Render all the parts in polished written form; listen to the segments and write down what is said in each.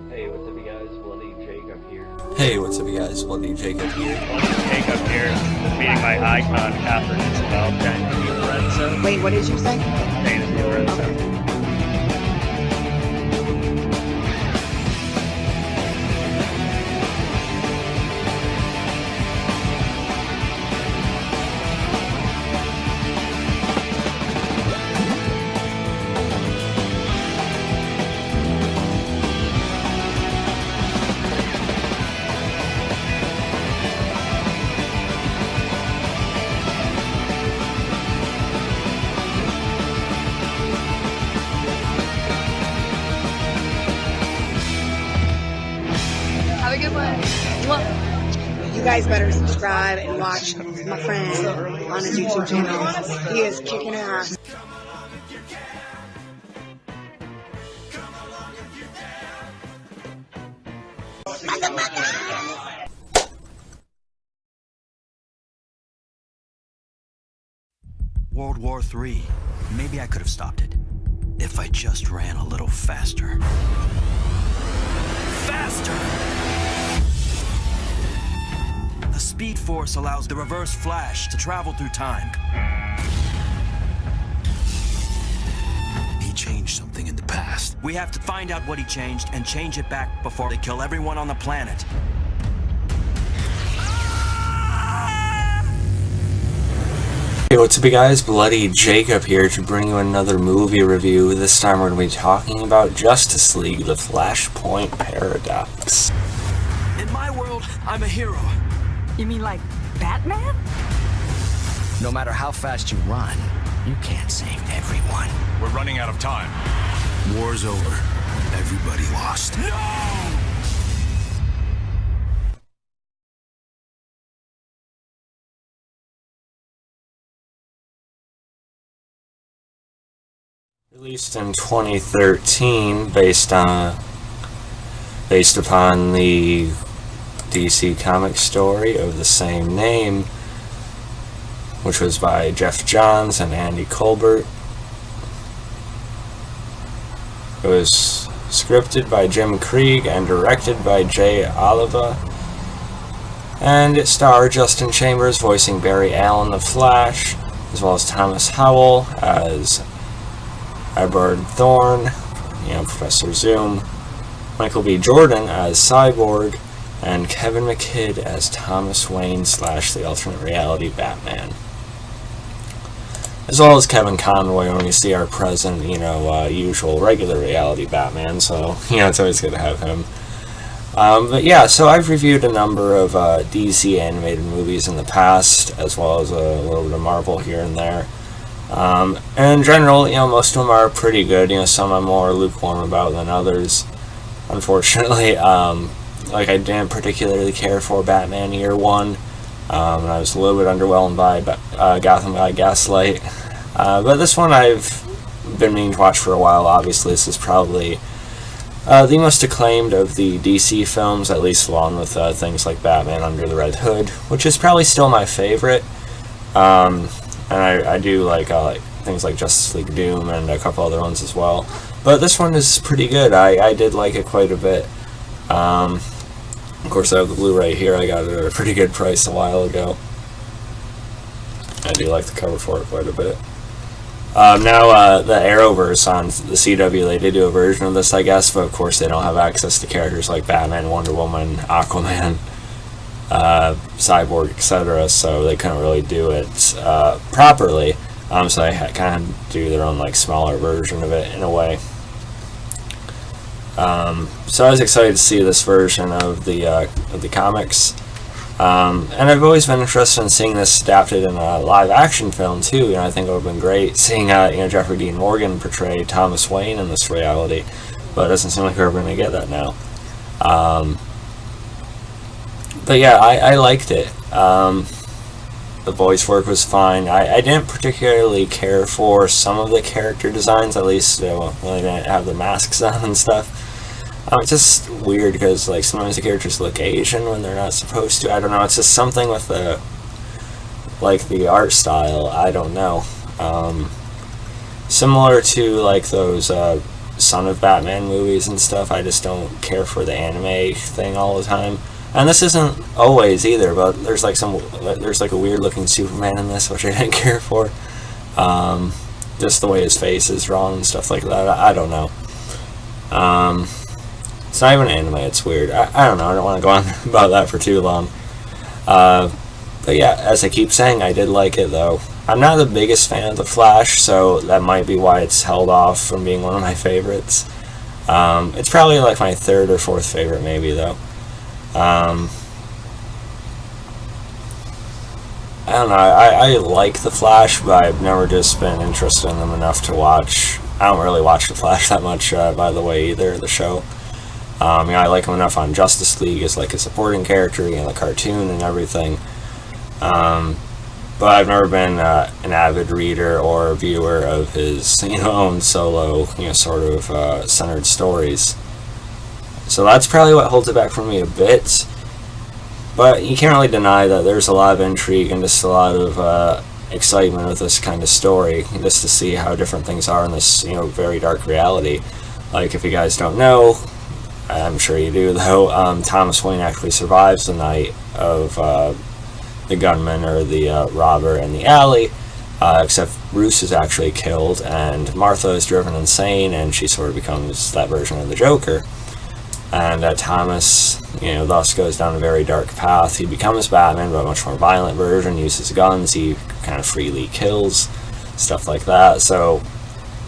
Hey, what's up, you guys? Bloody Jacob here. Hey, what's up, you guys? Bloody Jacob here. Jacob here, meeting my icon, Catherine Isabel, Jane Lorenzo. Wait, what did you say? Jane Lorenzo. Have a good one. Mwah. You guys better subscribe and watch my friend on his YouTube channel. He is kicking ass. World War III. Maybe I could have stopped it. If I just ran a little faster. Faster! The Speed Force allows the Reverse Flash to travel through time. He changed something in the past. We have to find out what he changed and change it back before they kill everyone on the planet. Hey, what's up, you guys? Bloody Jacob here to bring you another movie review. This time we're going to be talking about Justice League, the Flashpoint Paradox. In my world, I'm a hero. You mean like Batman? No matter how fast you run, you can't save everyone. We're running out of time. War's over. Everybody lost. No! Released in 2013, based upon the DC comic story of the same name, which was by Jeff Johns and Andy Colbert. It was scripted by Jim Krieg and directed by Jay Oliva, and it starred Justin Chambers voicing Barry Allen the Flash, as well as Thomas Howell as Edward Thorne, Professor Zoom, Michael B. Jordan as Cyborg, and Kevin McKidd as Thomas Wayne / the alternate reality Batman. As well as Kevin Conroy when we see our present, usual regular reality Batman, so, it's always good to have him. But yeah, so I've reviewed a number of DC animated movies in the past, as well as a little bit of Marvel here and there. And in general, most of them are pretty good. Some I'm more lukewarm about than others. Unfortunately, I didn't particularly care for Batman Year One. And I was a little bit underwhelmed by Gotham by Gaslight. But this one I've been meaning to watch for a while. Obviously, this is probably the most acclaimed of the DC films, at least along with things like Batman Under the Red Hood, which is probably still my favorite. And I do like things like Justice League Doom and a couple other ones as well. But this one is pretty good. I did like it quite a bit. Of course, I have the Blu-ray here. I got it at a pretty good price a while ago. I do like the cover for it quite a bit. Now, the Arrowverse on the CW, they did do a version of this, I guess, but of course they don't have access to characters like Batman, Wonder Woman, Aquaman, Cyborg, etc., so they couldn't really do it properly, so they kind of do their own smaller version of it in a way. So I was excited to see this version of the comics, and I've always been interested in seeing this adapted in a live action film too. I think it would have been great seeing Jeffrey Dean Morgan portray Thomas Wayne in this reality, but it doesn't seem like we're going to get that now. But yeah, I liked it. The voice work was fine. I didn't particularly care for some of the character designs, at least when they didn't have the masks on and stuff. It's just weird because sometimes the characters look Asian when they're not supposed to. I don't know. It's just something with the art style. I don't know. Similar to those Son of Batman movies and stuff. I just don't care for the anime thing all the time. And this isn't always either, but there's like a weird looking Superman in this, which I didn't care for. Just the way his face is drawn and stuff like that. I don't know. It's not even anime, it's weird. I don't know, I don't want to go on about that for too long. But yeah, as I keep saying, I did like it though. I'm not the biggest fan of The Flash, so that might be why it's held off from being one of my favorites. It's probably like my third or fourth favorite maybe though. I don't know, I like The Flash, but I've never just been interested in them enough to watch. I don't really watch The Flash that much, by the way, either, the show. I like him enough on Justice League as like a supporting character, the cartoon and everything. But I've never been an avid reader or viewer of his, own solo, sort of centered stories. So that's probably what holds it back for me a bit. But you can't really deny that there's a lot of intrigue and just a lot of excitement with this kind of story, just to see how different things are in this, very dark reality. Like, if you guys don't know, I'm sure you do though, Thomas Wayne actually survives the night of the gunman or the robber in the alley, except Bruce is actually killed and Martha is driven insane and she sort of becomes that version of the Joker. And Thomas, thus goes down a very dark path. He becomes Batman, but a much more violent version, uses guns, he kind of freely kills, stuff like that. So,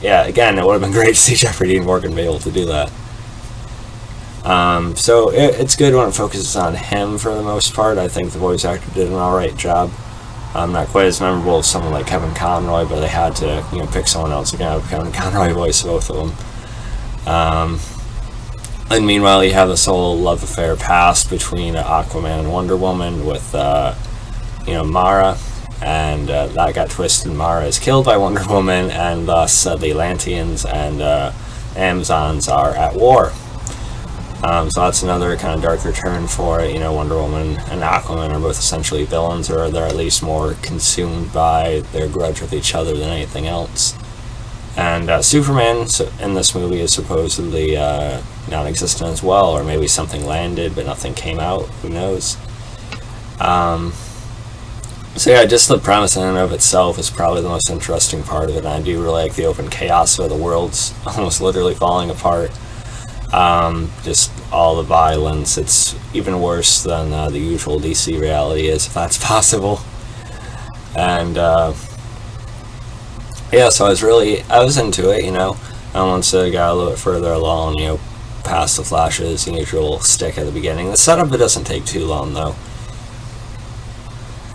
yeah, again, it would have been great to see Jeffrey Dean Morgan be able to do that. So it's good when it focuses on him for the most part. I think the voice actor did an alright job. Not quite as memorable as someone like Kevin Conroy, but they had to, pick someone else to have Kevin Conroy voice both of them. And meanwhile, you have this whole love affair past between Aquaman and Wonder Woman with, Mara, and that got twisted. Mara is killed by Wonder Woman, and thus the Atlanteans and Amazons are at war. So that's another kind of darker turn for it. Wonder Woman and Aquaman are both essentially villains, or they're at least more consumed by their grudge with each other than anything else. And Superman in this movie is supposedly non-existent as well, or maybe something landed but nothing came out, who knows. So yeah, just the premise in and of itself is probably the most interesting part of it, and I do really like the open chaos of the world's almost literally falling apart. Just all the violence, it's even worse than the usual DC reality is, if that's possible. And yeah, so I was into it, and once I got a little bit further along, past the Flash's usual stick at the beginning. The setup, it doesn't take too long though.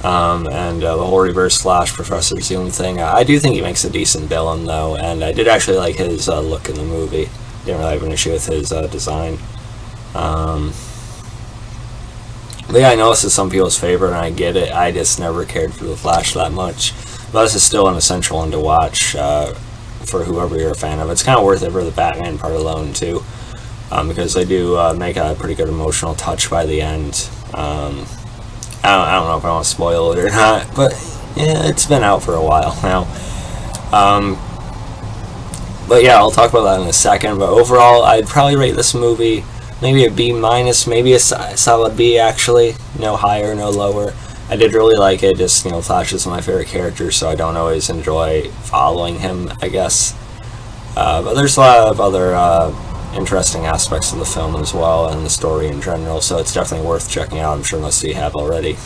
And the whole Reverse Flash Professor Zoom thing, I do think he makes a decent villain though, and I did actually like his look in the movie. Didn't really have an issue with his design. But yeah, I know this is some people's favorite, and I get it. I just never cared for the Flash that much. But this is still an essential one to watch for whoever you're a fan of. It's kind of worth it for the Batman part alone too, because they do make a pretty good emotional touch by the end. I don't know if I want to spoil it or not, but yeah, it's been out for a while now. But yeah, I'll talk about that in a second. But overall, I'd probably rate this movie maybe a B-, maybe a solid B actually. No higher, no lower. I did really like it. Just, Flash is my favorite character, so I don't always enjoy following him, I guess. But there's a lot of other interesting aspects of the film as well, and the story in general, so it's definitely worth checking out. I'm sure most of you have already.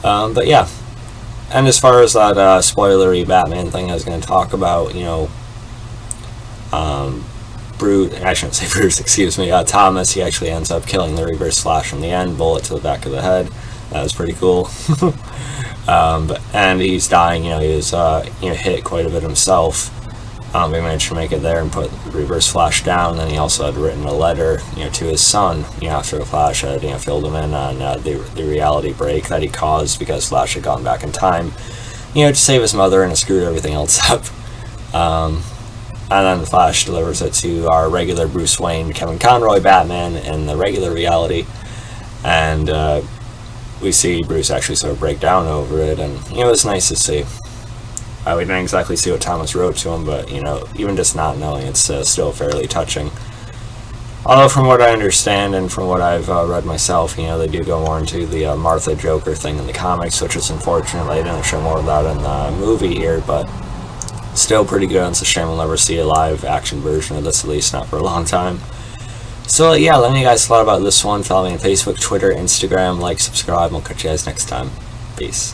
But yeah. And as far as that spoilery Batman thing I was going to talk about, I shouldn't say Bruce, excuse me, Thomas, he actually ends up killing the Reverse Flash in the end, bullet to the back of the head. That was pretty cool. And he's dying, he was hit quite a bit himself. He managed to make it there and put the Reverse Flash down. Then he also had written a letter, to his son, after the Flash had, filled him in on the reality break that he caused because Flash had gone back in time, to save his mother, and it screwed everything else up. And then the Flash delivers it to our regular Bruce Wayne, Kevin Conroy Batman in the regular reality, and we see Bruce actually sort of break down over it, and it was nice to see. We didn't exactly see what Thomas wrote to him, but, you know, even just not knowing, it's still fairly touching. Although from what I understand and from what I've read myself, you know, they do go more into the Martha Joker thing in the comics, which is unfortunate they didn't show more of that in the movie here, but still pretty good. It's a shame we'll never see a live action version of this, at least not for a long time. So yeah, let me know guys thought about this one. Follow me on Facebook, Twitter, Instagram, like, subscribe, and we'll catch you guys next time. Peace.